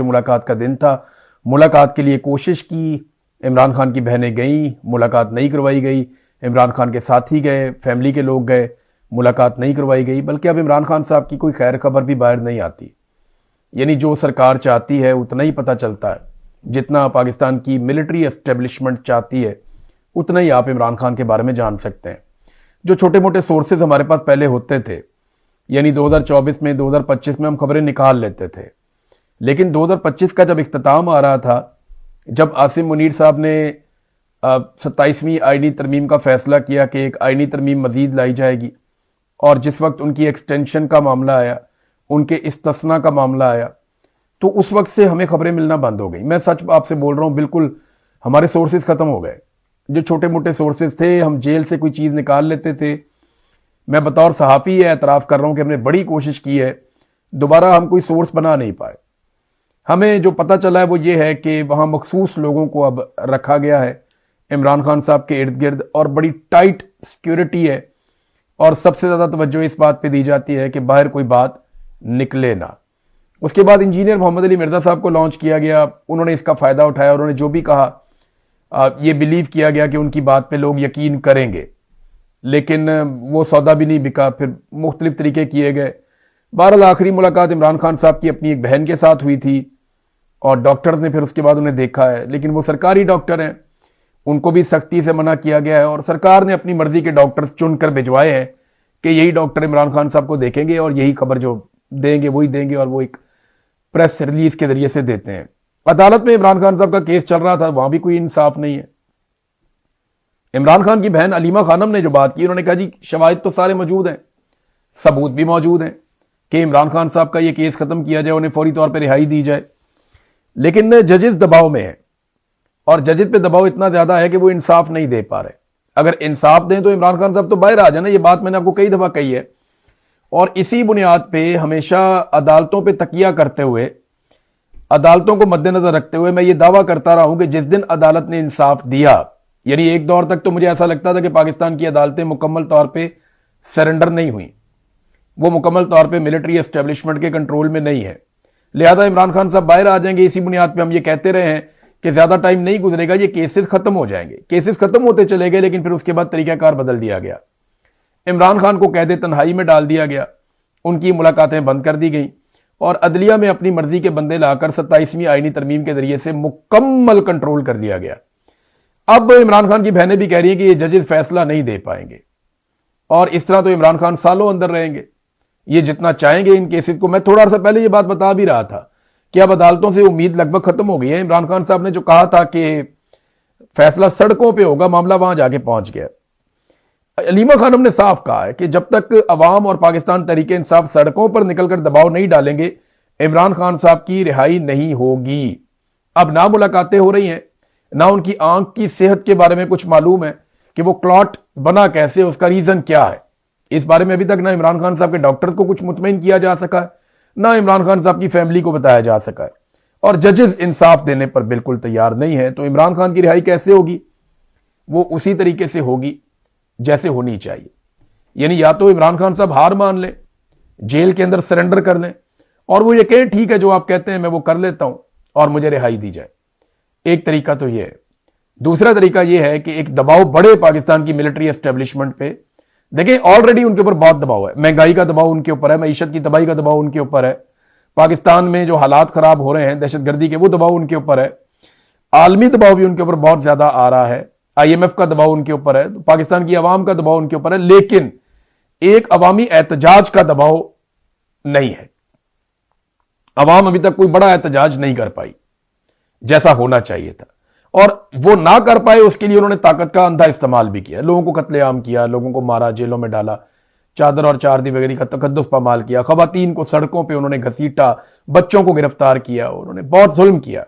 मुलाकात का दिन था। मुलाकात के लिए कोशिश की, इमरान खान की बहनें गईं, मुलाकात नहीं करवाई गई। इमरान खान के साथी गए, फैमिली के लोग गए, मुलाकात नहीं करवाई गई। बल्कि अब इमरान खान साहब की कोई खैर खबर भी बाहर नहीं आती। यानी जो सरकार चाहती है उतना ही पता चलता है, जितना पाकिस्तान की मिलिट्री एस्टेब्लिशमेंट चाहती है उतना ही आप इमरान खान के बारे में जान सकते हैं। जो छोटे मोटे सोर्सेज हमारे पास पहले होते थे, यानी 2024 में 2025 में हम खबरें निकाल लेते थे, लेकिन 2025 का जब इख्तिताम आ रहा था, जब आसिम मुनीर साहब ने 27वीं आईनी तरमीम का फैसला किया कि एक आईनी तरमीम मजीद लाई जाएगी, और जिस वक्त उनकी एक्सटेंशन का मामला आया, उनके इस्तिस्ना का मामला आया, तो उस वक्त से हमें खबरें मिलना बंद हो गई। मैं सच आपसे बोल रहा हूं, बिल्कुल हमारे सोर्सेज खत्म हो गए। जो छोटे मोटे सोर्सेज थे, हम जेल से कोई चीज निकाल लेते थे। मैं बतौर सहाफ़ी ये एतराफ़ कर रहा हूं कि हमने बड़ी कोशिश की है, दोबारा हम कोई सोर्स बना नहीं पाए। हमें जो पता चला है वो ये है कि वहां मखसूस लोगों को अब रखा गया है इमरान खान साहब के इर्द गिर्द, और बड़ी टाइट सिक्योरिटी है, और सबसे ज़्यादा तवज्जो इस बात पे दी जाती है कि बाहर कोई बात निकले ना। उसके बाद इंजीनियर मोहम्मद अली मिर्जा साहब को लॉन्च किया गया, उन्होंने इसका फ़ायदा उठाया, उन्होंने जो भी कहा ये बिलीव किया गया कि उनकी बात पे लोग यकीन करेंगे, लेकिन वो सौदा भी नहीं बिका। फिर मुख्तलिफ तरीके किए गए। बहरहाल आखिरी मुलाकात इमरान खान साहब की अपनी एक बहन के साथ हुई थी, और डॉक्टर ने फिर उसके बाद उन्हें देखा है, लेकिन वो सरकारी डॉक्टर हैं, उनको भी सख्ती से मना किया गया है, और सरकार ने अपनी मर्जी के डॉक्टर चुनकर भिजवाए हैं कि यही डॉक्टर इमरान खान साहब को देखेंगे और यही खबर जो देंगे वही देंगे, और वो एक प्रेस रिलीज के जरिए से देते हैं। अदालत में इमरान खान साहब का केस चल रहा था, वहां भी कोई इंसाफ नहीं है। इमरान खान की बहन अलीमा खानम ने जो बात की, उन्होंने कहा जी शवाहिद तो सारे मौजूद हैं, सबूत भी मौजूद हैं कि इमरान खान साहब का ये केस खत्म किया जाए, उन्हें फौरी तौर पर रिहाई दी जाए, लेकिन जजेस दबाव में है, और जजेस पे दबाव इतना ज्यादा है कि वो इंसाफ नहीं दे पा रहे। अगर इंसाफ दें तो इमरान खान साहब तो बाहर आ जाना, ये बात मैंने आपको कई दफा कही है। और इसी बुनियाद पे हमेशा अदालतों पे तकिया करते हुए, अदालतों को मद्देनजर रखते हुए मैं ये दावा करता रहा हूं कि जिस दिन अदालत ने इंसाफ दिया, यानी एक दौर तक तो मुझे ऐसा लगता था कि पाकिस्तान की अदालतें मुकम्मल तौर पे सरेंडर नहीं हुई, वो मुकम्मल तौर पे मिलिट्री एस्टेब्लिशमेंट के कंट्रोल में नहीं है, लिहाजा इमरान खान साहब बाहर आ जाएंगे। इसी बुनियाद पे हम ये कहते रहे हैं कि ज्यादा टाइम नहीं गुजरेगा, ये केसेस खत्म हो जाएंगे। केसेस खत्म होते चले गए, लेकिन फिर उसके बाद तरीकाकार बदल दिया गया। इमरान खान को कैद तन्हाई में डाल दिया गया, उनकी मुलाकातें बंद कर दी गई, और अदलिया में अपनी मर्जी के बंदे लाकर 27वीं आईनी तरमीम के जरिए से मुकम्मल कंट्रोल कर दिया गया। अब इमरान खान की बहनें भी कह रही हैं कि ये जजेस फैसला नहीं दे पाएंगे, और इस तरह तो इमरान खान सालों अंदर रहेंगे, ये जितना चाहेंगे इन केसेस को। मैं थोड़ा सा पहले ये बात बता भी रहा था कि अब अदालतों से उम्मीद लगभग खत्म हो गई है। इमरान खान साहब ने जो कहा था कि फैसला सड़कों पे होगा, मामला वहां जाके पहुंच गया। अलीमा खानम ने साफ कहा है कि जब तक अवाम और पाकिस्तान तहरीक इंसाफ सड़कों पर निकलकर दबाव नहीं डालेंगे, इमरान खान साहब की रिहाई नहीं होगी। अब ना मुलाकातें हो रही हैं, ना उनकी आंख की सेहत के बारे में कुछ मालूम है कि वो क्लॉट बना कैसे, उसका रीजन क्या है। इस बारे में अभी तक ना इमरान खान साहब के डॉक्टर को कुछ मुतमईन किया जा सका है, ना इमरान खान साहब की फैमिली को बताया जा सका है, और जजेस इंसाफ देने पर बिल्कुल तैयार नहीं है। तो इमरान खान की रिहाई कैसे होगी? वो उसी तरीके से होगी जैसे होनी चाहिए, यानी या तो इमरान खान साहब हार मान लें, जेल के अंदर सरेंडर कर लें, और वो ये कहें ठीक है जो आप कहते हैं मैं वो कर लेता हूं और मुझे रिहाई दी जाए। एक तरीका तो ये है। दूसरा तरीका ये है कि एक दबाव बढ़े पाकिस्तान की मिलिट्री एस्टेब्लिशमेंट पे। देखिए ऑलरेडी उनके ऊपर बहुत दबाव है, महंगाई का दबाव उनके ऊपर है, मईशत की तबाही का दबाव उनके ऊपर है, पाकिस्तान में जो हालात खराब हो रहे हैं दहशतगर्दी के, वो दबाव उनके ऊपर है, आलमी दबाव भी उनके ऊपर बहुत ज्यादा आ रहा है, IMF का दबाव उनके ऊपर है, तो पाकिस्तान की आवाम का दबाव उनके ऊपर है, लेकिन एक अवामी एहतजाज का दबाव नहीं है। अवाम अभी तक कोई बड़ा एहतजाज नहीं कर पाई जैसा होना चाहिए था, और वो ना कर पाए उसके लिए उन्होंने ताकत का अंधा इस्तेमाल भी किया। लोगों को कत्लेआम किया, लोगों को मारा, जेलों में डाला, चादर और चारदी वगैरह का तकद्दुस पामाल किया, खवातीन को सड़कों पे उन्होंने घसीटा, बच्चों को गिरफ्तार किया, उन्होंने बहुत जुल्म किया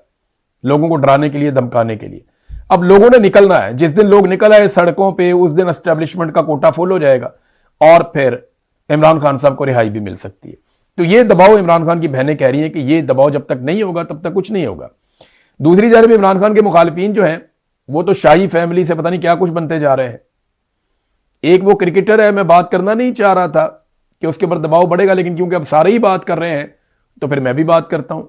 लोगों को डराने के लिए, धमकाने के लिए। अब लोगों ने निकलना है, जिस दिन लोग निकल आए सड़कों पे उस दिन एस्टेब्लिशमेंट का कोटा फुल हो जाएगा, और फिर इमरान खान साहब को रिहाई भी मिल सकती है। तो ये दबाव इमरान खान की बहनें कह रही हैं कि ये दबाव जब तक नहीं होगा तब तक कुछ नहीं होगा। दूसरी जानब इमरान खान के मुखालिफिन जो हैं वो तो शाही फैमिली से पता नहीं क्या कुछ बनते जा रहे हैं। एक वो क्रिकेटर है, मैं बात करना नहीं चाह रहा था कि उसके ऊपर दबाव बढ़ेगा, लेकिन क्योंकि अब सारे ही बात कर रहे हैं तो फिर मैं भी बात करता हूं।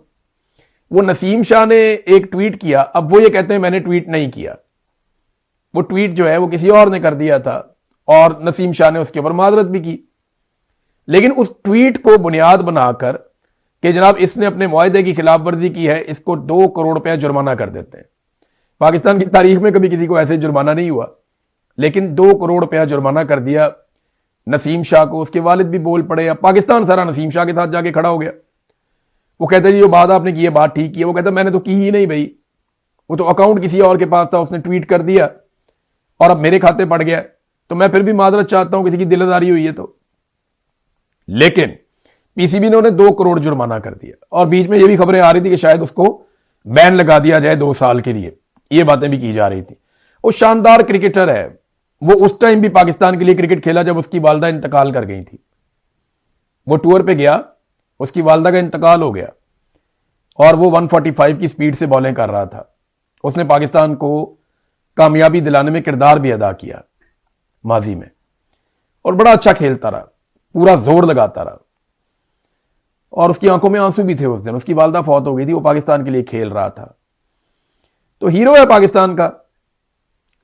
वो नसीम शाह ने एक ट्वीट किया, अब वो ये कहते हैं मैंने ट्वीट नहीं किया। वो ट्वीट जो है वो किसी और ने कर दिया था और नसीम शाह ने उसके ऊपर माजरत भी की। लेकिन उस ट्वीट को बुनियाद बनाकर कि जनाब इसने अपने मुआहदे की खिलाफ वर्जी की है, इसको 2 करोड़ रुपया जुर्माना कर देते हैं। पाकिस्तान की तारीख में कभी किसी को ऐसे जुर्माना नहीं हुआ, लेकिन 2 करोड़ रुपया जुर्माना कर दिया नसीम शाह को। उसके वालिद भी बोल पड़े, अब पाकिस्तान सारा नसीम शाह के साथ जाके खड़ा हो गया। वो कहते जी जो बात आपने की है बात ठीक की है। वो कहता मैंने तो की ही नहीं भाई, वो तो अकाउंट किसी और के पास था, उसने ट्वीट कर दिया और अब मेरे खाते पड़ गया, तो मैं फिर भी माजरत चाहता हूं, किसी की दिलदारी हुई है तो। लेकिन पीसीबी ने उन्हें 2 करोड़ जुर्माना कर दिया और बीच में यह भी खबरें आ रही थी कि शायद उसको बैन लगा दिया जाए 2 साल के लिए, ये बातें भी की जा रही थी। वो शानदार क्रिकेटर है, वो उस टाइम भी पाकिस्तान के लिए क्रिकेट खेला जब उसकी वालदा इंतकाल कर गई थी। वो टूर पे गया, उसकी वालदा का इंतकाल हो गया और वो 145 की स्पीड से बॉलिंग कर रहा था। उसने पाकिस्तान को कामयाबी दिलाने में किरदार भी अदा किया माजी में और बड़ा अच्छा खेलता रहा, पूरा जोर लगाता रहा और उसकी आंखों में आंसू भी थे उस दिन। उसकी वालदा फौत हो गई थी, वो पाकिस्तान के लिए खेल रहा था। तो हीरो है पाकिस्तान का,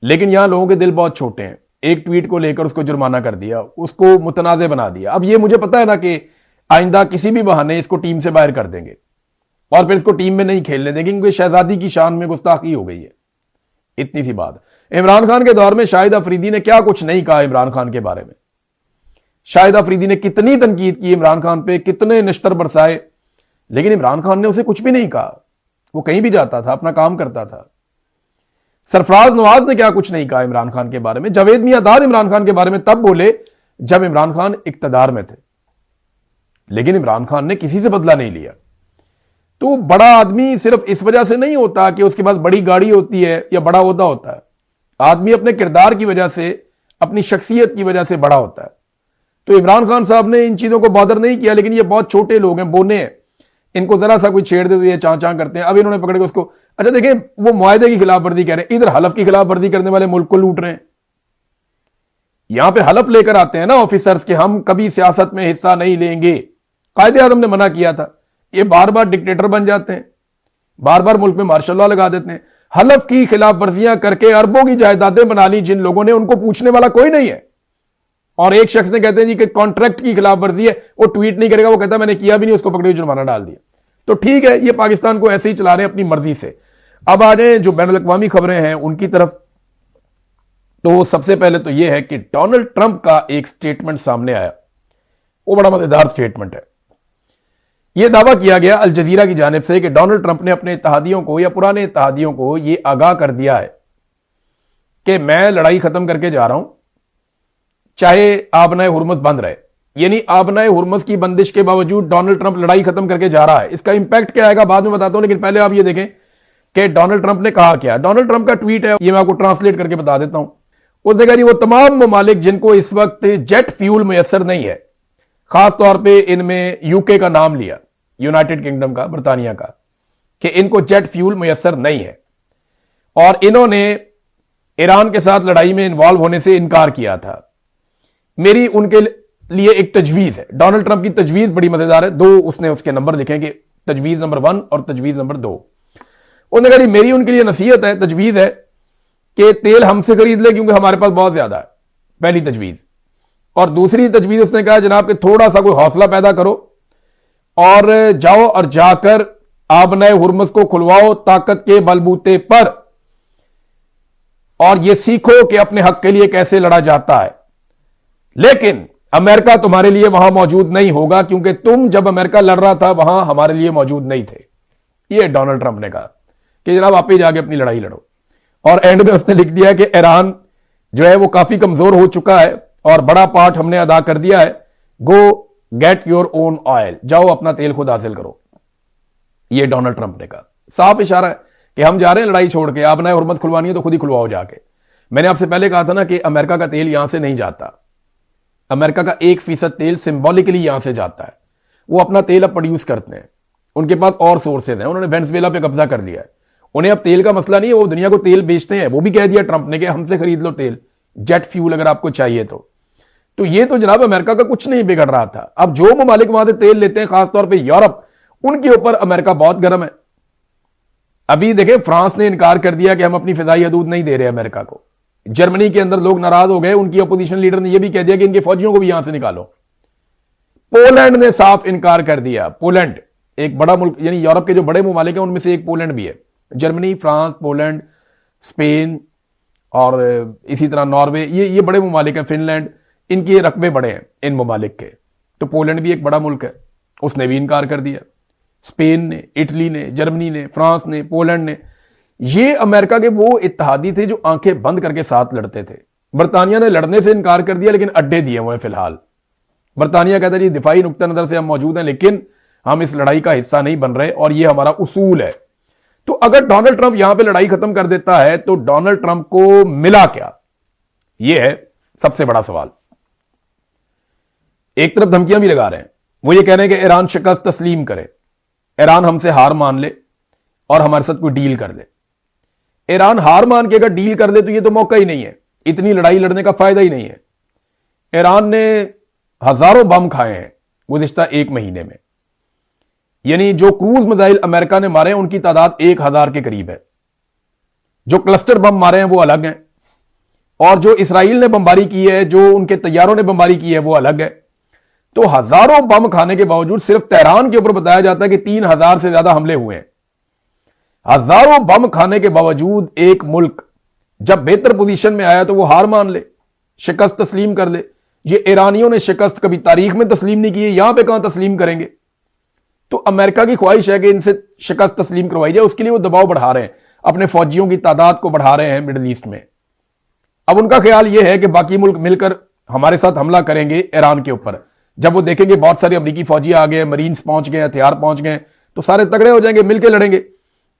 लेकिन यहां लोगों के दिल बहुत छोटे हैं। एक ट्वीट को लेकर उसको जुर्माना कर दिया, उसको मुतनाज़े बना दिया। अब ये मुझे पता है ना कि आइंदा किसी भी बहाने इसको टीम से बाहर कर देंगे और फिर इसको टीम में नहीं खेलने देंगे, क्योंकि शहजादी की शान में गुस्ताखी हो गई है। इतनी सी बात। इमरान खान के दौर में शाहिद अफरीदी ने क्या कुछ नहीं कहा इमरान खान के बारे में। शाहिद अफरीदी ने कितनी तनकीद की इमरान खान पे, कितने निश्तर बरसाए, लेकिन इमरान खान ने उसे कुछ भी नहीं कहा। वो कहीं भी जाता था, अपना काम करता था। सरफराज नवाज ने क्या कुछ नहीं कहा इमरान खान के बारे में। जावेद मियांदाद इमरान खान के बारे में तब बोले जब इमरान खान इक्तदार में थे, लेकिन इमरान खान ने किसी से बदला नहीं लिया। तो बड़ा आदमी सिर्फ इस वजह से नहीं होता कि उसके पास बड़ी गाड़ी होती है या बड़ा ओहदा होता है। आदमी अपने किरदार की वजह से, अपनी शख्सियत की वजह से बड़ा होता है। तो इमरान खान साहब ने इन चीजों को बॉदर नहीं किया, लेकिन ये बहुत छोटे लोग हैं, बोने हैं, इनको जरा सा कोई छेड़ दे तो ये चां चां करते हैं। अब इन्होंने पकड़ के उसको, अच्छा देखें, वो मुआहदे की खिलाफ वर्जी कह रहे हैं, इधर हलफ की खिलाफ वर्जी करने वाले मुल्क को लूट रहे हैं। यहां पे हलफ लेकर आते हैं ना ऑफिसर्स के, हम कभी सियासत में हिस्सा नहीं लेंगे, कायदे आजम ने मना किया था। ये बार बार डिक्टेटर बन जाते हैं, बार बार मुल्क में मार्शल लॉ लगा देते हैं। हलफ की खिलाफ वर्जियां करके अरबों की जायदादें बना ली जिन लोगों ने, उनको पूछने वाला कोई नहीं है। और एक शख्स ने कहते हैं जी कि कॉन्ट्रैक्ट की खिलाफ वर्जी है, वो ट्वीट नहीं करेगा, वो कहता मैंने किया भी नहीं, उसको पकड़े जुर्माना डाल दिया। तो ठीक है, ये पाकिस्तान को ऐसे ही चला रहे हैं अपनी मर्जी से। अब आ जाए जो बैनुल अक़वामी खबरें हैं उनकी तरफ। तो सबसे पहले तो यह है कि डोनाल्ड ट्रंप का एक स्टेटमेंट सामने आया, वो बड़ा मजेदार स्टेटमेंट है। यह दावा किया गया अल जजीरा की जानिब से कि डोनाल्ड ट्रंप ने अपने इत्तेहादियों को या पुराने इत्तेहादियों को यह आगाह कर दिया है कि मैं लड़ाई खत्म करके जा रहा हूं, चाहे आबनाए हुर्मुज़ बंद रहे। यानी आबनाए हुर्मुज़ की बंदिश के बावजूद डोनाल्ड ट्रंप लड़ाई खत्म करके जा रहा है। इसका इंपैक्ट क्या आएगा बाद में बताता हूं, लेकिन पहले आप ये देखें कि डोनाल्ड ट्रंप ने कहा क्या। डोनाल्ड ट्रंप का ट्वीट है, ये मैं आपको ट्रांसलेट करके बता देता हूं। उसने कहा वो तमाम ममालिक जिनको इस वक्त जेट फ्यूल मुयसर नहीं है, खासतौर पर इनमें यूके का नाम लिया, यूनाइटेड किंगडम का, बरतानिया का, कि इनको जेट फ्यूल मुयसर नहीं है और इन्होंने ईरान के साथ लड़ाई में इन्वॉल्व होने से इनकार किया था। मेरी उनके लिए एक तजवीज है। डोनाल्ड ट्रंप की तजवीज बड़ी मजेदार है, 2 उसने उसके नंबर लिखे कि तजवीज नंबर 1 और तजवीज नंबर 2। उन्होंने कहा मेरी उनके लिए नसीहत है, तजवीज है कि तेल हमसे खरीद ले क्योंकि हमारे पास बहुत ज्यादा है, पहली तजवीज। और दूसरी तजवीज उसने कहा जनाब कि थोड़ा सा कोई हौसला पैदा करो और जाओ और जाकर आबनाए हुर्मुज़ को खुलवाओ ताकत के बलबूते पर, और यह सीखो कि अपने हक के लिए कैसे लड़ा जाता है। लेकिन अमेरिका तुम्हारे लिए वहां मौजूद नहीं होगा क्योंकि तुम जब अमेरिका लड़ रहा था वहां हमारे लिए मौजूद नहीं थे। यह डोनाल्ड ट्रंप ने कहा कि जनाब आप ही जाके अपनी लड़ाई लड़ो। और एंड में उसने लिख दिया कि ईरान जो है वो काफी कमजोर हो चुका है और बड़ा पार्ट हमने अदा कर दिया है, गो गेट योर ओन ऑयल, जाओ अपना तेल खुद हासिल करो। यह डोनाल्ड ट्रंप ने कहा। साफ इशारा है कि हम जा रहे हैं लड़ाई छोड़ के, आपने हुर्मुज़ खुलवानी है तो खुद ही खुलवाओ जाके। मैंने आपसे पहले कहा था ना कि अमेरिका का तेल यहां से नहीं जाता, अमेरिका का 1% तेल सिंबॉलिकली यहां से जाता है। वो अपना तेल अब प्रोड्यूस करते हैं, उनके पास और सोर्सेज हैं, उन्होंने वेनेजुएला पे कब्जा कर लिया है। उन्हें अब तेल का मसला नहीं है, वो दुनिया को तेल बेचते हैं। वो भी कह दिया ट्रंप ने कि हमसे खरीद लो तेल, जेट फ्यूल अगर आपको चाहिए तो ये तो जनाब अमेरिका का कुछ नहीं बिगड़ रहा था। अब जो ममालिक वहां से तेल लेते हैं, खासतौर पर यूरोप, उनके ऊपर अमेरिका बहुत गर्म है। अभी देखें, फ्रांस ने इनकार कर दिया कि हम अपनी फिजाई हदूद नहीं दे रहे अमेरिका को। जर्मनी के अंदर लोग नाराज हो गए, उनकी अपोजिशन लीडर ने यह भी कह दिया कि इनके फौजियों को भी यहां से निकालो। पोलैंड ने साफ इनकार कर दिया। पोलैंड एक बड़ा मुल्क, यानी यूरोप के जो बड़े ममालिक हैं उनमें से एक पोलैंड भी है। जर्मनी, फ्रांस, पोलैंड, स्पेन और इसी तरह नॉर्वे, ये बड़े ममालिक हैं। फिनलैंड, इनके रकबे बड़े हैं इन ममालिक के। तो पोलैंड भी एक बड़ा मुल्क है, उसने भी इनकार कर दिया। स्पेन ने, इटली ने, जर्मनी ने, फ्रांस ने, पोलैंड ने, ये अमेरिका के वो इत्तेहादी थे जो आंखें बंद करके साथ लड़ते थे। बरतानिया ने लड़ने से इनकार कर दिया, लेकिन अड्डे दिए हुए हैं फिलहाल। बरतानिया कहता है जी दिफाई नुक्ता नजर से हम मौजूद हैं, लेकिन हम इस लड़ाई का हिस्सा नहीं बन रहे और ये हमारा उसूल है। तो अगर डोनाल्ड ट्रंप यहां पे लड़ाई खत्म कर देता है तो डोनाल्ड ट्रंप को मिला क्या, यह है सबसे बड़ा सवाल। एक तरफ धमकियां भी लगा रहे हैं, वो ये कह रहे हैं कि ईरान शिकस्त तस्लीम करे, ईरान हमसे हार मान ले और हमारे साथ कोई डील कर दे। ईरान हार मान के अगर डील कर ले तो ये तो मौका ही नहीं है, इतनी लड़ाई लड़ने का फायदा ही नहीं है। ईरान ने हजारों बम खाए हैं गुज़िश्ता एक महीने में, यानी जो क्रूज मिसाइल अमेरिका ने मारे हैं उनकी तादाद 1000 के करीब है। जो क्लस्टर बम मारे हैं वो अलग हैं, और जो इसराइल ने बमबारी की है, जो उनके तैयारों ने बमबारी की है, वो अलग है। तो हजारों बम खाने के बावजूद सिर्फ तेहरान के ऊपर बताया जाता है कि 3000 से ज्यादा हमले हुए हैं। हजारों बम खाने के बावजूद एक मुल्क जब बेहतर पोजीशन में आया तो वो हार मान ले, शिकस्त तस्लीम कर ले। ये ईरानियों ने शिकस्त कभी तारीख में तस्लीम नहीं की है, यहां पे कहां तस्लीम करेंगे। तो अमेरिका की ख्वाहिश है कि इनसे शिकस्त तस्लीम करवाई जाए, उसके लिए वो दबाव बढ़ा रहे हैं, अपने फौजियों की तादाद को बढ़ा रहे हैं मिडिल ईस्ट में। अब उनका ख्याल यह है कि बाकी मुल्क मिलकर हमारे साथ हमला करेंगे ईरान के ऊपर। जब वो देखेंगे बहुत सारे अमरीकी फौजी आ गए, मरीन्स पहुंच गए, हथियार पहुंच गए, तो सारे तगड़े हो जाएंगे, मिलकर लड़ेंगे।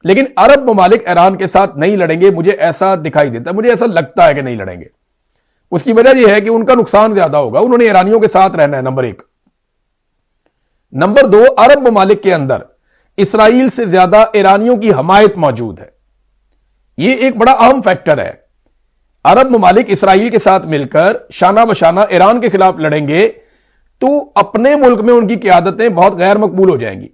लेकिन अरब ममालिक ईरान के साथ नहीं लड़ेंगे, मुझे ऐसा दिखाई देता है, मुझे ऐसा लगता है कि नहीं लड़ेंगे। उसकी वजह यह है कि उनका नुकसान ज्यादा होगा, उन्होंने ईरानियों के साथ रहना है, नंबर एक। नंबर दो, अरब ममालिक के अंदर इसराइल से ज्यादा ईरानियों की हमायत मौजूद है। यह एक बड़ा अहम फैक्टर है। अरब ममालिक इसराइल के साथ मिलकर शाना बशाना ईरान के खिलाफ लड़ेंगे तो अपने मुल्क में उनकी क़यादतें बहुत गैर मकबूल हो जाएंगी।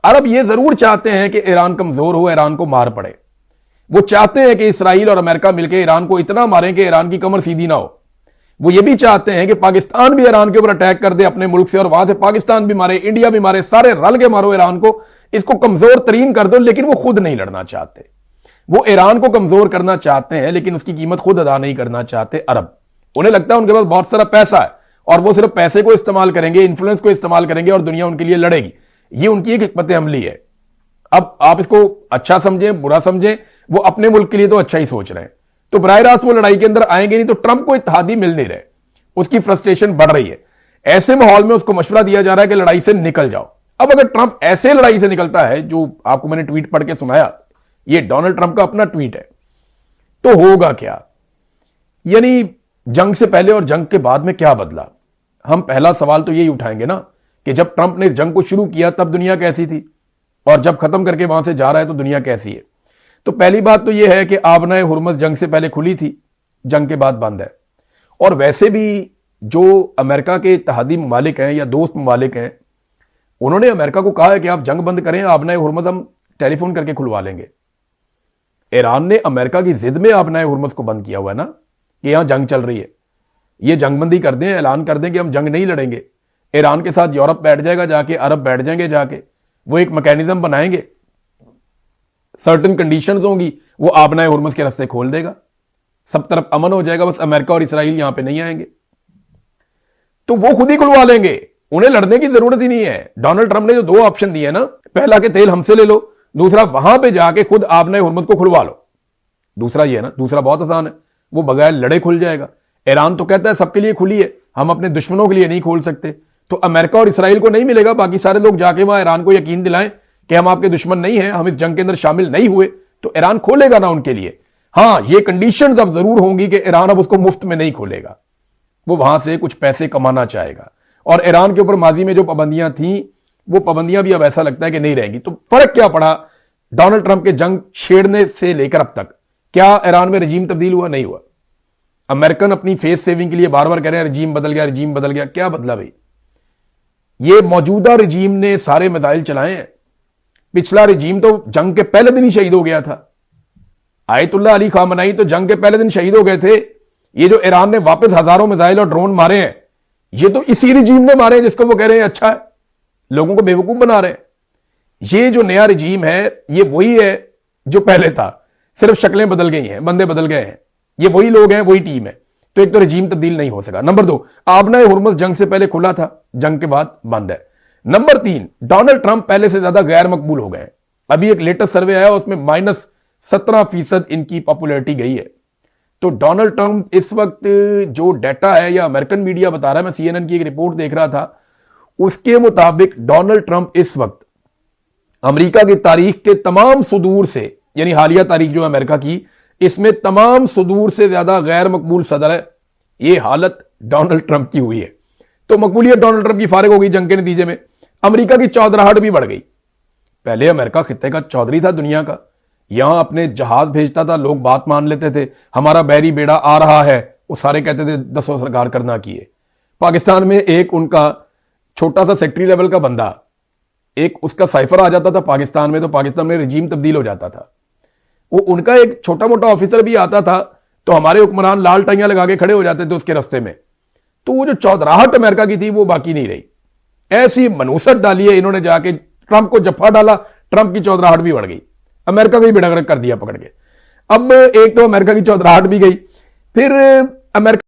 अरब ये जरूर चाहते हैं कि ईरान कमजोर हो, ईरान को मार पड़े। वो चाहते हैं कि इसराइल और अमेरिका मिलकर ईरान को इतना मारें कि ईरान की कमर सीधी ना हो। वो ये भी चाहते हैं कि पाकिस्तान भी ईरान के ऊपर अटैक कर दे अपने मुल्क से, और वहां से पाकिस्तान भी मारे, इंडिया भी मारे, सारे रल के मारो ईरान को, इसको कमजोर तरीन कर दो। लेकिन वो खुद नहीं लड़ना चाहते, वो ईरान को कमजोर करना चाहते हैं, लेकिन उसकी कीमत खुद अदा नहीं करना चाहते अरब। उन्हें लगता है उनके पास बहुत सारा पैसा है और वो सिर्फ पैसे को इस्तेमाल करेंगे, इन्फ्लुएंस को इस्तेमाल करेंगे और दुनिया उनके लिए लड़ेगी। ये उनकी एक हिकमत अमली है। अब आप इसको अच्छा समझें, बुरा समझें, वो अपने मुल्क के लिए तो अच्छा ही सोच रहे हैं। तो बराह रास्त वो लड़ाई के अंदर आएंगे नहीं, तो ट्रंप को इत्तेहादी मिल नहीं रहे, उसकी फ्रस्ट्रेशन बढ़ रही है। ऐसे माहौल में उसको मशवरा दिया जा रहा है कि लड़ाई से निकल जाओ। अब अगर ट्रंप ऐसे लड़ाई से निकलता है, जो आपको मैंने ट्वीट पढ़ के सुनाया, ये डोनाल्ड ट्रंप का अपना ट्वीट है, तो होगा क्या? यानी जंग से पहले और जंग के बाद में क्या बदला? हम पहला सवाल तो यही उठाएंगे ना कि जब ट्रंप ने इस जंग को शुरू किया तब दुनिया कैसी थी, और जब खत्म करके वहां से जा रहा है तो दुनिया कैसी है। तो पहली बात तो यह है कि आबनाए हुर्मुज़ जंग से पहले खुली थी, जंग के बाद बंद है। और वैसे भी जो अमेरिका के इत्तेहादी ममालिक हैं या दोस्त ममालिक हैं, उन्होंने अमेरिका को कहा है कि आप जंग बंद करें, आबनाए हुर्मुज़ हम टेलीफोन करके खुलवा लेंगे। ईरान ने अमेरिका की जिद में आबनाए हुर्मुज़ को बंद किया हुआ है ना, कि यहां जंग चल रही है, ये जंगबंदी कर दें, ऐलान कर दें कि हम जंग नहीं लड़ेंगे। ईरान के साथ यूरोप बैठ जाएगा जाके, अरब बैठ जाएंगे जाके, वो एक मैकेनिज्म बनाएंगे, सर्टेन कंडीशंस होंगी, वो आबनाए हुर्मुज़ के रास्ते खोल देगा, सब तरफ अमन हो जाएगा, बस अमेरिका और इसराइल यहां पे नहीं आएंगे। तो वो खुद ही खुलवा लेंगे, उन्हें लड़ने की जरूरत ही नहीं है। डोनाल्ड ट्रंप ने जो दो ऑप्शन दिए ना, पहला कि तेल हमसे ले लो, दूसरा वहां पे जाके खुद आबनाए हुर्मुज़ को खुलवा लो। दूसरा ये है ना, दूसरा बहुत आसान है, वो बगैर लड़े खुल जाएगा। ईरान तो कहता है सबके लिए खुली है, हम अपने दुश्मनों के लिए नहीं खोल सकते। तो अमेरिका और इसराइल को नहीं मिलेगा, बाकी सारे लोग जाके वहां ईरान को यकीन दिलाएं कि हम आपके दुश्मन नहीं हैं, हम इस जंग के अंदर शामिल नहीं हुए, तो ईरान खोलेगा ना उनके लिए। हां, ये कंडीशंस अब जरूर होंगी कि ईरान अब उसको मुफ्त में नहीं खोलेगा, वो वहां से कुछ पैसे कमाना चाहेगा। और ईरान के ऊपर माजी में जो पाबंदियां थी, वो पाबंदियां भी अब ऐसा लगता है कि नहीं रहेंगी। तो फर्क क्या पड़ा डोनाल्ड ट्रंप के जंग छेड़ने से लेकर अब तक? क्या ईरान में रजीम तब्दील हुआ? नहीं हुआ। अमेरिकन अपनी फेस सेविंग के लिए बार बार कह रहे हैं रजीम बदल गया, रजीम बदल गया। क्या बदला भाई? ये मौजूदा रजीम ने सारे मिसाइल चलाए हैं, पिछला रजीम तो जंग के पहले दिन ही शहीद हो गया था। आयतुल्लाह अली खामनाई तो जंग के पहले दिन शहीद हो गए थे। ये जो ईरान ने वापस हजारों मिसाइल और ड्रोन मारे हैं, ये तो इसी रजीम ने मारे हैं जिसको वो कह रहे हैं अच्छा है, लोगों को बेवकूफ बना रहे हैं। ये जो नया रजीम है ये वही है जो पहले था, सिर्फ शक्लें बदल गई हैं, बंदे बदल गए हैं। ये वही लोग हैं, वही टीम है। तो एक तो रजीम तब्दील नहीं हो सका। नंबर 2, आबना हुर्मुज़ जंग से पहले खुला था, जंग के बाद बंद है। नंबर 3, डोनाल्ड ट्रंप पहले से ज्यादा गैर मकबूल हो गए। अभी एक लेटेस्ट सर्वे आया, उसमें -17% इनकी पॉपुलैरिटी गई है। तो डोनाल्ड ट्रंप इस वक्त जो डाटा है या अमेरिकन मीडिया बता रहा है, मैं CNN की एक रिपोर्ट देख रहा था, उसके मुताबिक डोनाल्ड ट्रंप इस वक्त अमेरिका की तारीख के तमाम सुदूर से, यानी हालिया तारीख जो है अमेरिका की, इसमें तमाम सुदूर से ज्यादा गैर मकबूल सदर है। यह हालत डोनाल्ड ट्रंप की हुई है। तो मकबूलियत डोनाल्ड ट्रंप की फारिग हो गई जंग के नतीजे में। अमेरिका की चौधराहट भी बढ़ गई। पहले अमेरिका खित्ते का चौधरी था दुनिया का, यहां अपने जहाज भेजता था, लोग बात मान लेते थे, हमारा बहरी बेड़ा आ रहा है, वो सारे कहते थे दसों सरकार करना किए। पाकिस्तान में एक उनका छोटा सा सेक्रेटरी लेवल का बंदा, एक उसका साइफर आ जाता था पाकिस्तान में, तो पाकिस्तान में रजीम तब्दील हो जाता था। वो उनका एक छोटा मोटा ऑफिसर भी आता था तो हमारे हुक्मरान लाल टाइयां लगा के खड़े हो जाते थे उसके रास्ते में। तो वो जो चौधराहट अमेरिका की थी वो बाकी नहीं रही। ऐसी मनूसत डाली है इन्होंने, जाके ट्रंप को जफ्फा डाला, ट्रंप की चौधराहट भी बढ़ गई, अमेरिका को ही बेड़ा गर्क कर दिया पकड़ के। अब एक तो अमेरिका की चौधराहट भी गई, फिर अमेरिका